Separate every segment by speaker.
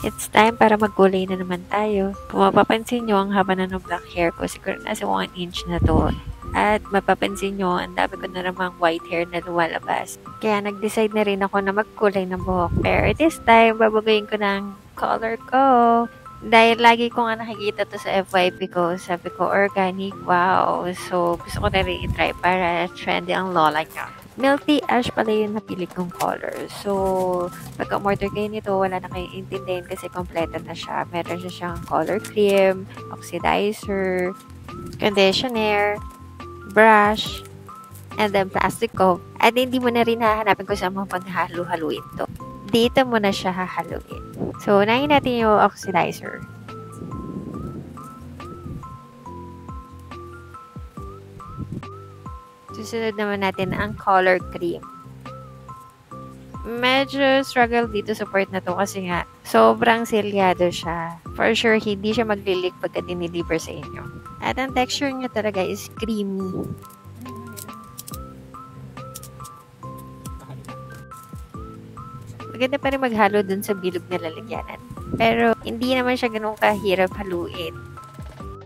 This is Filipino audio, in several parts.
Speaker 1: It's time para magkulay na naman tayo. Kung mapapansin nyo, ang haba na ng black hair ko, siguro nasa 1 inch na to. At mapapansin nyo, ang dami ko na namang white hair na lumalabas. Kaya nag-decide na rin ako na magkulay ng buhok. Pero this time, babaguhin ko ng color ko. Dahil lagi ko nga nakikita to sa FYP ko, sabi ko, organic, wow. So, gusto ko na rin i-try para trendy ang lola niya. Milky ash pala yung napili kong color. So, pag umorder kayo nito, wala na kayong intindihin kasi kompleto na siya. Meron siya siyang color cream, oxidizer, conditioner, brush, and then plastic comb. At hindi mo na rin hahanapin kung saan mo paghalo-haluin to. Dito mo na siya hahaluin. So, unahin natin yung oxidizer. Susunod naman natin ang color cream. Medyo struggle dito sa part na to kasi nga sobrang selyado siya. For sure, hindi siya maglilik pagka dinideliver sa inyo. At ang texture niya talaga is creamy. Maganda pa rin maghalo dun sa bilog na lalagyanan. Pero hindi naman siya ganun kahirap haluin.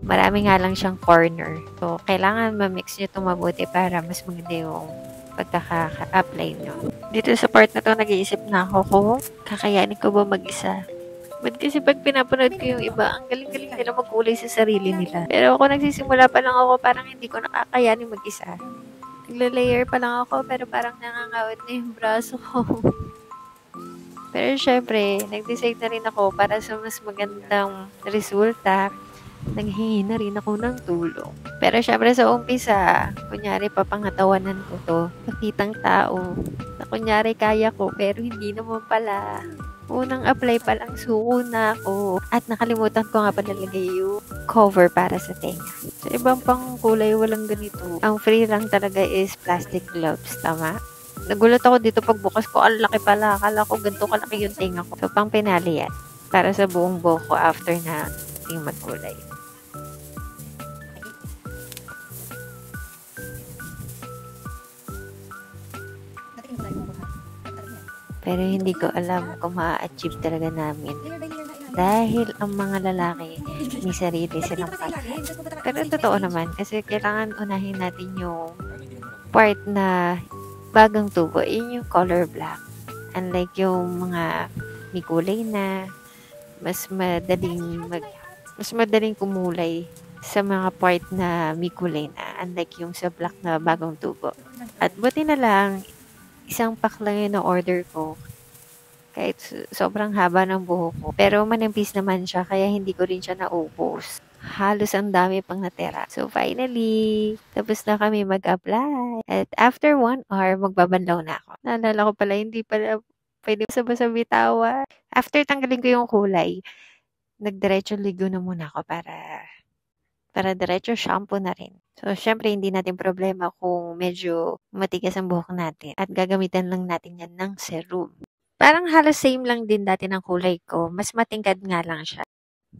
Speaker 1: Marami nga lang siyang corner. So, kailangan ma-mix nyo itong mabuti para mas maganda yung pagkaka-apply nyo. Dito sa part na to, nag-iisip na ako kung kakayanin ko ba mag-isa. But kasi pag pinapanood ko yung iba, ang galing-galing nila magkulay sa sarili nila. Pero ako nagsisimula pa lang ako, parang hindi ko nakakayanin mag-isa. Nagla-layer pa lang ako, pero parang nangangawit na yung braso ko. Pero syempre, nag-decide na rin ako para sa mas magandang resulta. Naghingi na rin ako ng tulong. Pero syempre sa umpisa, kunyari papangatawanan ko to. Nakitang tao na kunyari kaya ko, pero hindi naman pala. Unang apply pa lang, suko na ako. At nakalimutan ko nga palalagay yung cover para sa tenga. Sa ibang pang kulay, walang ganito. Ang free lang talaga is plastic gloves, tama? Nagulat ako dito pagbukas ko, ang laki pala. Akala ko ganito kalaki yung tenga ko. So, pang pinali yan. Para sa buong buhok ko after na yung magkulay. Pero hindi ko alam kung ma-achieve talaga namin. Dahil ang mga lalaki, may sarili silang paraan. Pero totoo naman, kasi kailangan unahin natin yung part na bagang tubo, yun yung color black. Unlike yung mga may kulay na, mas madaling kumulay sa mga part na may kulay na. Unlike yung sa black na bagong tubo. At buti na lang, isang pack lang yun na order ko. Kahit sobrang haba ng buhok ko. Pero manipis naman siya, kaya hindi ko rin siya naubos. Halos ang dami pang natira. So, finally, tapos na kami mag-apply. At after 1 hour, magbabanlaw na ako. Naalala ko pala, hindi pala pwede basa-basa bitawan. After tanggalin ko yung kulay, nagdiretso ligo na muna ako para diretso shampoo na rin. So, syempre, hindi natin problema kung medyo matigas ang buhok natin. At gagamitan lang natin yan ng serum. Parang halos same lang din dati ng kulay ko. Mas matingkad nga lang siya.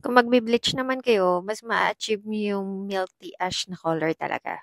Speaker 1: Kung magbe-bleach naman kayo, mas ma-achieve niyo yung milky ash na color talaga.